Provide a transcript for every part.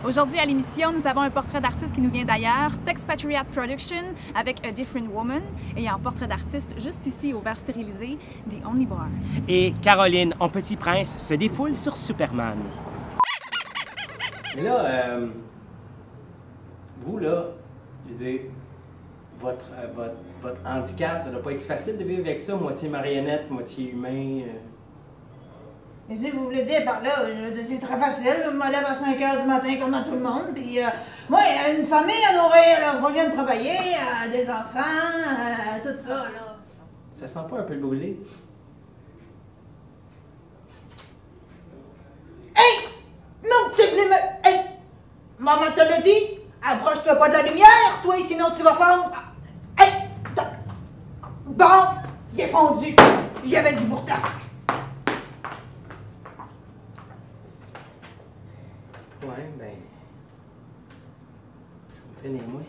Aujourd'hui à l'émission, nous avons un portrait d'artiste qui nous vient d'ailleurs, Texpatriate Production avec A Different Woman, et en portrait d'artiste juste ici au verre stérilisé, The Only Bar. Et Caroline, en Petit Prince, se défoule sur Superman. Mais là, vous là, je veux dire, votre handicap, ça doit pas être facile de vivre avec ça, moitié marionnette, moitié humain. Mais si vous voulez dire par là, c'est très facile. Je me lève à 5 h du matin comme à tout le monde. Puis, moi, il y a une famille à nourrir, là. Faut bien travailler, des enfants, tout ça, là. Ça sent pas un peu brûlé? Hey! Non, tu me... Hey! Maman te l'a dit? Approche-toi pas de la lumière, toi, sinon tu vas fondre. Hey! Bon, il est fondu. J'y avais dit pourtant. Ouais, ben... Je vais me finir, moi.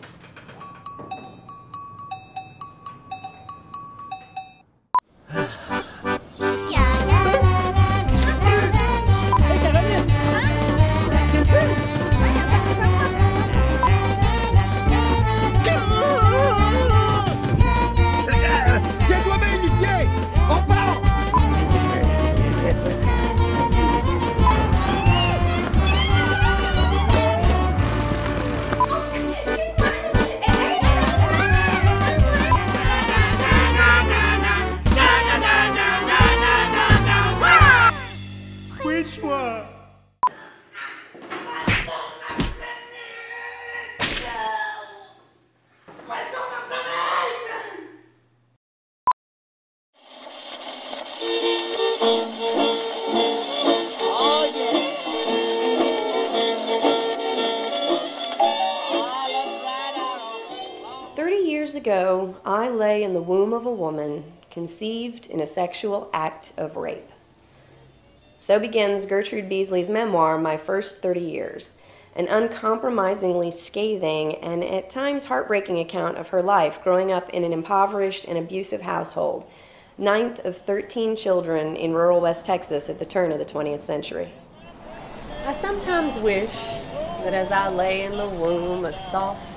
Tiens-toi bien, Lucien! On part! FRINGE-Moi! 30 years ago, I lay in the womb of a woman conceived in a sexual act of rape. So begins Gertrude Beasley's memoir, My First 30 Years, an uncompromisingly scathing and at times heartbreaking account of her life growing up in an impoverished and abusive household, 9th of 13 children in rural West Texas at the turn of the 20th century. I sometimes wish that as I lay in the womb, a soft,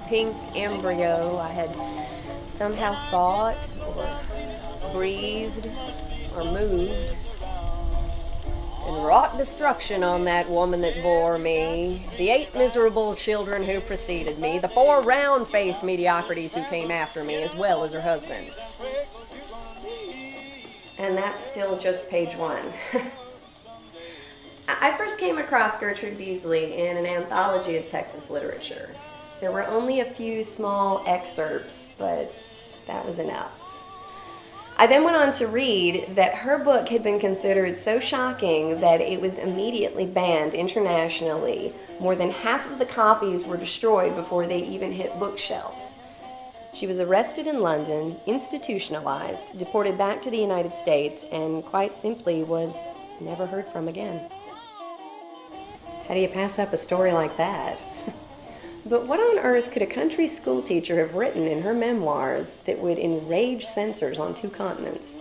pink embryo, I had somehow thought or breathed or moved and wrought destruction on that woman that bore me, the 8 miserable children who preceded me, the 4 round-faced mediocrities who came after me, as well as her husband. And that's still just page 1. I first came across Gertrude Beasley in an anthology of Texas literature. There were only a few small excerpts, but that was enough. I then went on to read that her book had been considered so shocking that it was immediately banned internationally. More than half of the copies were destroyed before they even hit bookshelves. She was arrested in London, institutionalized, deported back to the United States, and quite simply was never heard from again. How do you pass up a story like that? But what on earth could a country school teacher have written in her memoirs that would enrage censors on 2 continents?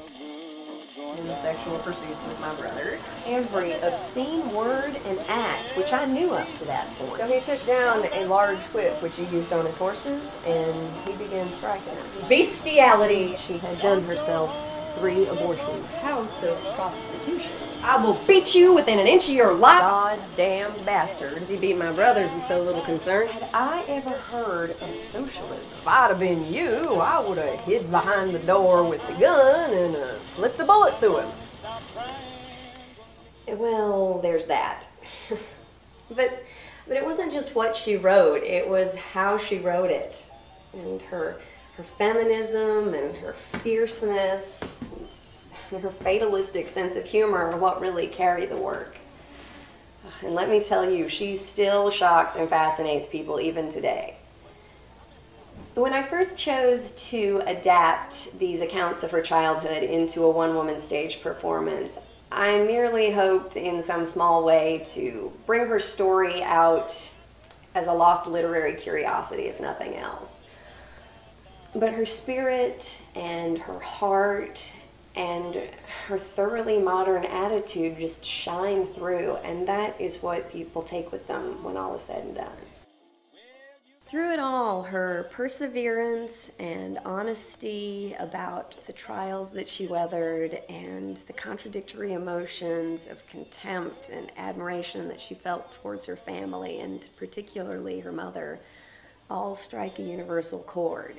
In the sexual pursuits with my brothers, every obscene word and act which I knew up to that point. So he took down a large whip which he used on his horses, and he began striking her. Bestiality! She had done herself 3 abortions. House of prostitution. I will beat you within an inch of your life. Goddamn bastards. He beat my brothers with so little concern. Had I ever heard of socialism? If I'd have been you, I would have hid behind the door with the gun and slipped a bullet through him. Well, there's that. But it wasn't just what she wrote, it was how she wrote it. And her feminism and her fierceness and her fatalistic sense of humor are what really carry the work. And let me tell you, she still shocks and fascinates people even today. When I first chose to adapt these accounts of her childhood into a one-woman stage performance, I merely hoped in some small way to bring her story out as a lost literary curiosity, if nothing else. But her spirit and her heart and her thoroughly modern attitude just shine through, and that is what people take with them when all is said and done. Through it all, her perseverance and honesty about the trials that she weathered and the contradictory emotions of contempt and admiration that she felt towards her family, and particularly her mother, all strike a universal chord.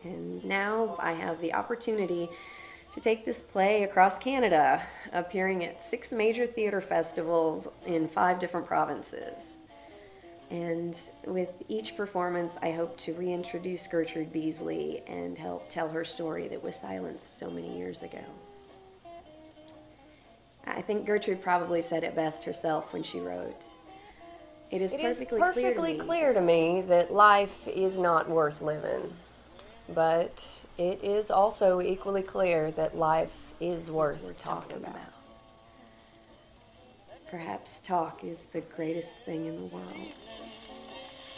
And now I have the opportunity to take this play across Canada, appearing at 6 major theater festivals in 5 different provinces. And with each performance, I hope to reintroduce Gertrude Beasley and help tell her story that was silenced so many years ago. I think Gertrude probably said it best herself when she wrote, It is perfectly clear to me that life is not worth living, but it is also equally clear that life is worth talking about. Perhaps talk is the greatest thing in the world.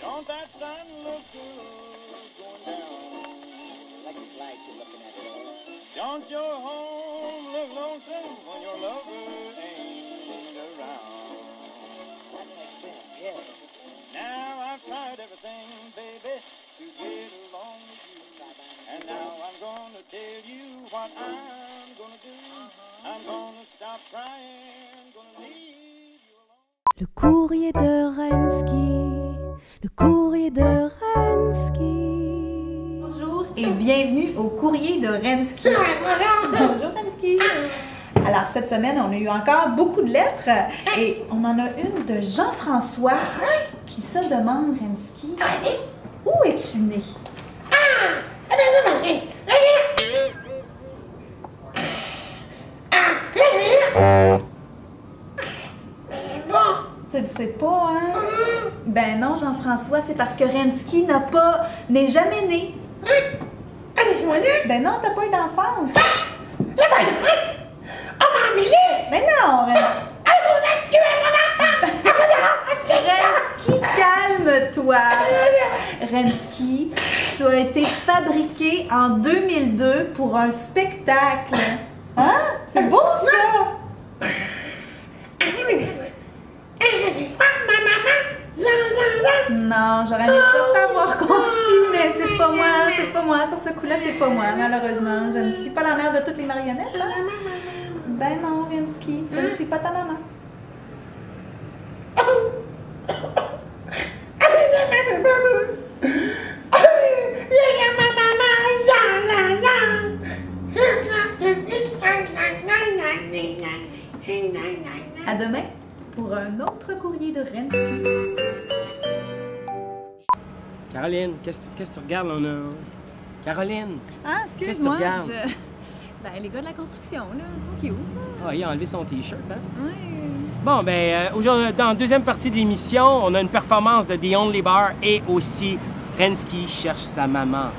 Don't that sun look good going down? Like a flight you're looking at, Lord. Don't your home look lonesome when your lover ain't around? That makes sense, yeah. Now I've tried everything, baby, to get along with you. And now I'm gonna tell you what I'm gonna do. I'm gonna stop crying, gonna leave you alone. Le courrier de Rensky. Le courrier de Rensky. Bonjour et bienvenue au courrier de Rensky. Bonjour Rensky. Alors cette semaine, on a eu encore beaucoup de lettres et on en a une de Jean-François qui se demande, Rensky, où es-tu né? Tu le sais pas, hein? Ben non, Jean-François, c'est parce que Rensky n'est jamais né. Ben non, t'as pas eu d'enfance. Ben non, Rensky, calme-toi. Rensky, tu as été fabriqué en 2002 pour un spectacle. Hein? C'est beau, ça! Non, j'aurais aimé ça t'avoir conçu, mais c'est pas moi. Sur ce coup-là, c'est pas moi, malheureusement. Je ne suis pas la mère de toutes les marionnettes, hein? Ben non, Rensky, je ne suis pas ta maman. À demain pour un autre courrier de Rensky. Caroline, qu'est-ce que tu regardes? On a... Caroline! Ah, Qu'est-ce que tu excuse-moi, regardes? Ben, les gars de la construction, là, c'est pas cute. Ah, il a enlevé son T-shirt, hein? Oui. Bon, ben, aujourd'hui, dans la deuxième partie de l'émission, on a une performance de The Only Bar et aussi Rensky cherche sa maman.